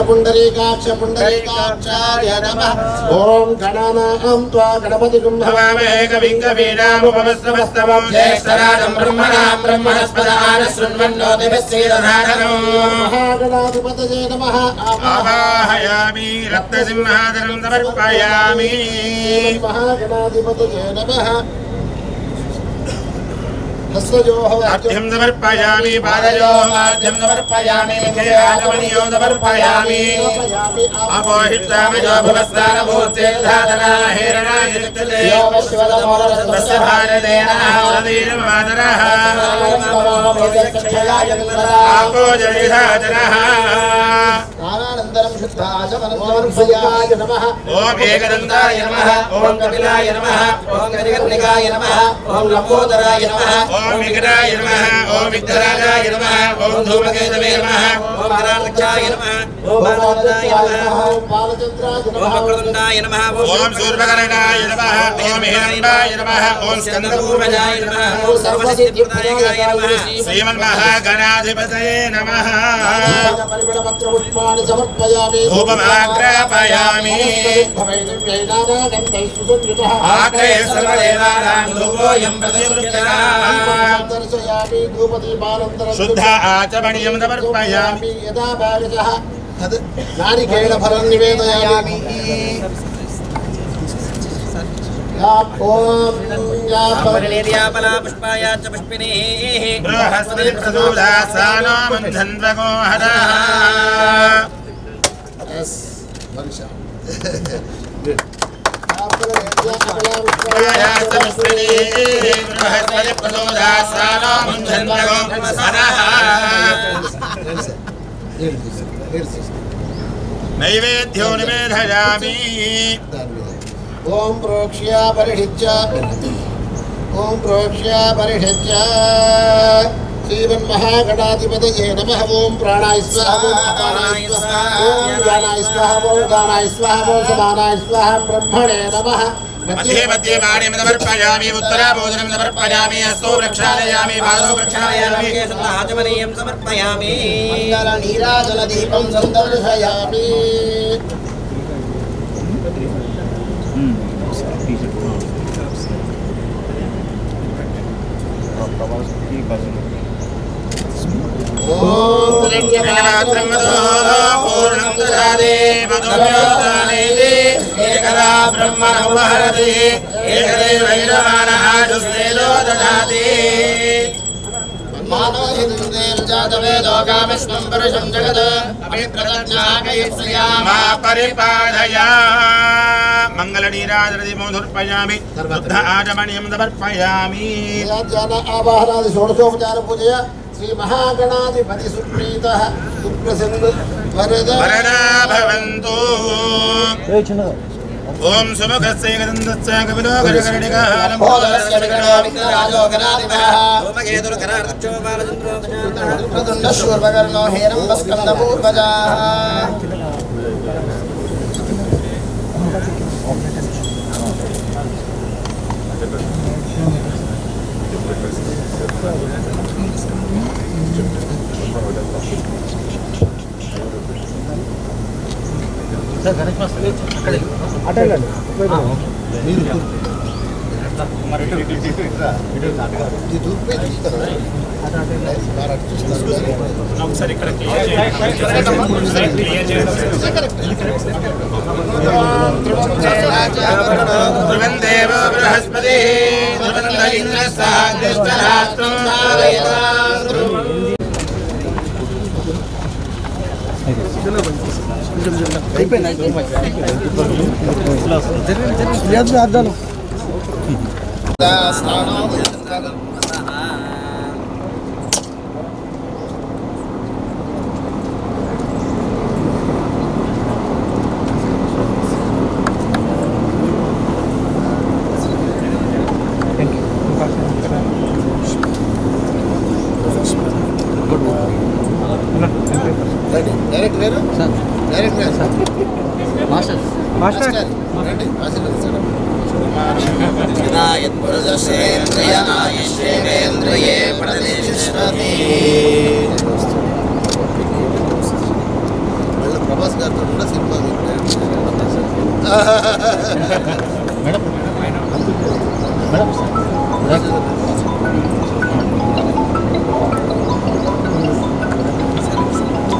पुण्डरीकाक्षाय नमः ॐ गणानां त्वा गणपतिं हवामहे कविं कवीनामुपमस्रवस्तमं ज्येष्ठराजं ब्रह्मणां ब्रह्मणस्पदान शृण्वन्नोतिभिः सीदधारणं महागणाधिपतये नमः आवाहयामि रत्नसिंहासनं समर्पयामि महागणाधिपतये नमः अर्घ्यं समर्पयामि पादयोः अर्घ्यं समर्पयामि मुखे आगमनीयो समर्पयामि अपोहितामयो भुवस्तानमूर्तिर्धातना हेरणायिर्तते तस्य भारतेन हरदीर्मातरः आपो जनिधातनः शुद्धाचमनोर्भयाय नमः ओम एकदन्ताय नमः ओम कपिलाय नमः ओम गजकर्णिकाय नमः ओम लंबोदराय नमः ओम विघ्नाय नमः ओम विघ्नराजाय नमः ओम धूमकेतवे नमः ओम हराक्षाय नमः ओम बालचन्द्राय नमः ओम बालचन्द्राय नमः ओम वक्रतुण्डाय नमः ओम सूर्यकर्णाय नमः ओम हिरण्यनाय नमः ओम स्कन्दपूर्वजाय नमः ओम सर्वसिद्धिप्रदायकाय नमः श्रीमन्महागणाधिपतये नमः परिमलपत्रपुष्पाणि समर्पयामि धूपमाग्रापयामि आग्रहे सर्वदेवानां धूपोऽयं प्रतिगृह्यते शुद्ध आचमनीयं समर्पयामि यदा बालकः तद् नारिकेलफलं निवेदयामि पुष्पाया च पुष्पिनीः बृहस्पति प्रसूदासानो मन्धन्वगो हरः नैवेद्यो निवेदयामि ओम प्रोक्ष्या परिषिच्य श्रीमन्महागणाधिपतये नमः ओम प्राणाय स्वाहा ओम अपानाय स्वाहा ओम ज्ञानाय स्वाहा ओम दानाय स्वाहा ओम समानाय स्वाहा ब्रह्मणे नमः मध्ये मध्ये वाणीं समर्पयामि उत्तराभोजनं समर्पयामि हस्तौ प्रक्षालयामि पादौ प्रक्षालयामि आचमनीयं समर्पयामि मङ्गलनीराजनदीपं सन्दर्शयामि ओम पूर्णं ददाति मधुमेदानेति एकदा ब्रह्मणोपहरति एकदेवैरमानः जुस्तेजो ददाति मानोहितुर्देर्जातवेदो कामिष्णं पुरुषं जगत् अभिप्रदज्ञाकयित्स्यामा परिपादया मङ्गलनीराजनदीपमधुर्पयामि शुद्ध आचमनीयं समर्पयामि आवाहनादि षोडशोपचार पूजया श्री महागणाधिपति सुप्रीतः सुप्रसन्न वरदा भवन्तु ओम सुमुखस्य गदन्दस्य कपिलो गजकर्णिकः लम्बोदरस्य विघ्नो विघ्नराजो गणाधिपः धूमकेतुर्गणार्चो बालचन्द्रो प्रतुण्डशूर्पकर्णो हेरम्बस्कन्दपूर्वजाः सर गणेश मास्टर अकड़े अटैक మీరు మరి వీడియో నాటక ఇది దూర్ पे తీస్తారు हम सर ఇక్కడ క్లియర్ ध्रुवं देव बृहस्पति ध्रुवं इंद्रस्था दृष्टराष्ट्रं అద్దాలు శ్రీనివాస్ గారితో కూడా cinema madam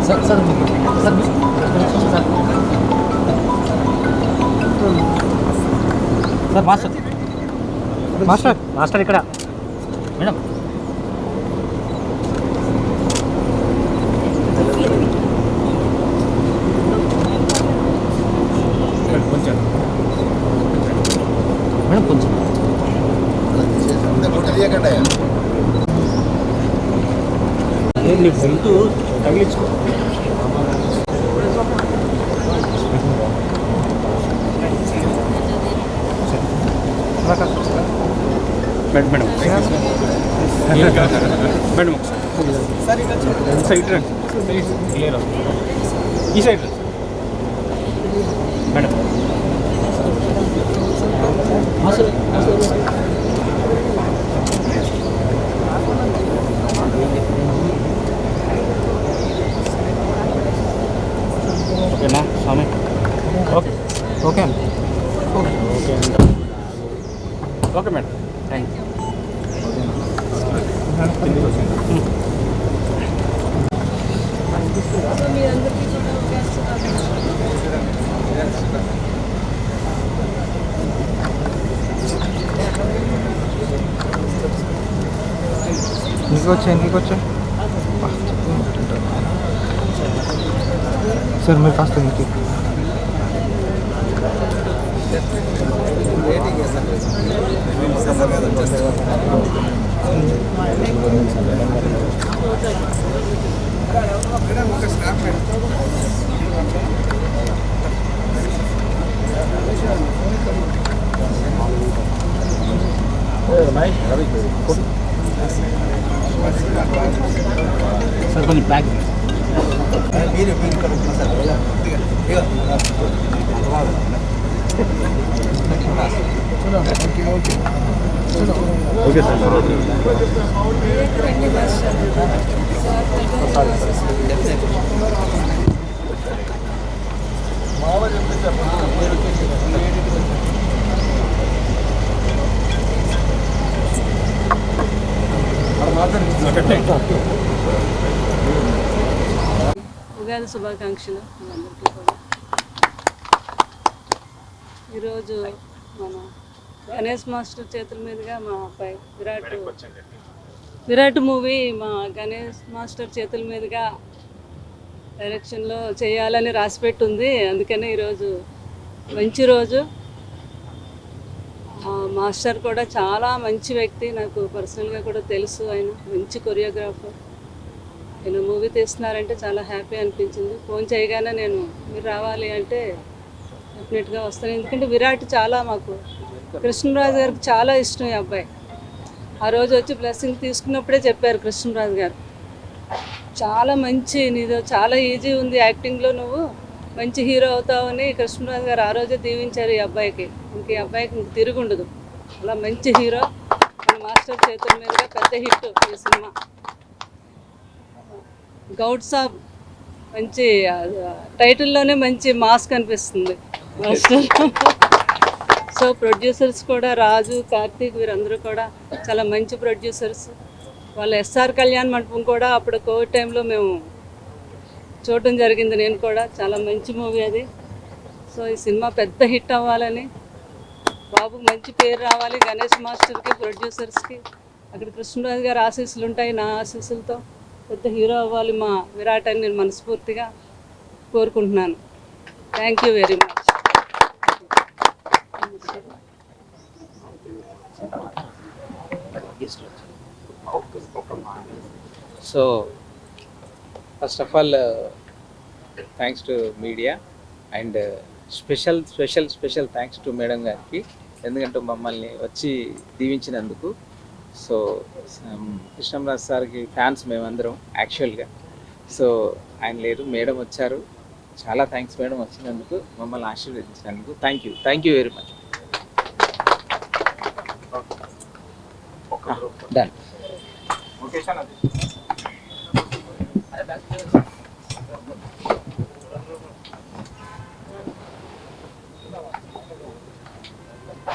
sir sir sir master master master ఇక్కడ మేడం కొంచెం మేడం కొంచెం నీ గొంతు తగిలించుకో మేడం మేడం మేడం సైడ్ రండి క్లియర్ ఈ సైడ్ మేడం ఓకేనా స్వామి ఓకే ఓకే అండి okay okay okay madam thank you ఇంటికి వచ్చా సార్ మీరు కాస్త ఇంటికి సార్ కొంచెం బ్యాక్ ఓకే సార్ ఉగాది శుభాకాంక్షలు అందరికీ కూడా. ఈరోజు మన గణేష్ మాస్టర్ చేతుల మీదుగా మా అబ్బాయి విరాట్ మూవీ మా గణేష్ మాస్టర్ చేతుల మీదుగా డైరెక్షన్లో చేయాలని రాసిపెట్టుంది. అందుకనే ఈరోజు మంచి రోజు. మాస్టర్ కూడా చాలా మంచి వ్యక్తి, నాకు పర్సనల్గా కూడా తెలుసు. ఆయన మంచి కొరియోగ్రాఫర్. ఆయన మూవీ తీస్తున్నారంటే చాలా హ్యాపీ అనిపించింది. ఫోన్ చేయగానే నేను మీరు రావాలి అంటే డెఫినెట్గా వస్తాను. ఎందుకంటే విరాట్ చాలా మాకు కృష్ణరాజు గారికి చాలా ఇష్టం ఈ అబ్బాయి. ఆ రోజు వచ్చి బ్లెస్సింగ్ తీసుకున్నప్పుడే చెప్పారు కృష్ణరాజు గారు, చాలా మంచి నీదో చాలా ఈజీ ఉంది యాక్టింగ్లో, నువ్వు మంచి హీరో అవుతావని కృష్ణరాజు గారు ఆ రోజే దీవించారు ఈ అబ్బాయికి. ఇంక ఈ అబ్బాయికి ఇంక తిరుగుండదు. అలా మంచి హీరో. మన మాస్టర్ చేతుల మీదుగా పెద్ద హిట్ ఈ సినిమా. గౌడ్ సాబ్ మంచి టైటిల్లోనే మంచి మాస్ కనిపిస్తుంది మాస్టర్. సో ప్రొడ్యూసర్స్ కూడా రాజు, కార్తీక్ వీరందరూ కూడా చాలా మంచి ప్రొడ్యూసర్స్. వాళ్ళ ఎస్ఆర్ కళ్యాణ్ మండపం కూడా అప్పుడు కోవిడ్ టైంలో మేము చూడటం జరిగింది. నేను కూడా చాలా మంచి మూవీ అది. సో ఈ సినిమా పెద్ద హిట్ అవ్వాలని, బాబుకి మంచి పేరు రావాలి, గణేష్ మాస్టర్కి, ప్రొడ్యూసర్స్కి, అక్కడ కృష్ణరాజు గారి ఆశీస్సులు ఉంటాయి, నా ఆశీస్సులతో పెద్ద హీరో అవ్వాలి మా విరాట్ అని నేను మనస్ఫూర్తిగా కోరుకుంటున్నాను. Thank you very much. So, first of all, thanks to media and special thanks to Madam Gariki ఎందుకంటే మమ్మల్ని వచ్చి దీవించినందుకు. సో కృష్ణరాజు సార్కి ఫ్యాన్స్ మేమందరం యాక్చువల్గా. సో ఆయన లేరు, మేడం వచ్చారు. చాలా థ్యాంక్స్ మేడం వచ్చినందుకు, మమ్మల్ని ఆశీర్వదించినందుకు. Thank you very much. Done.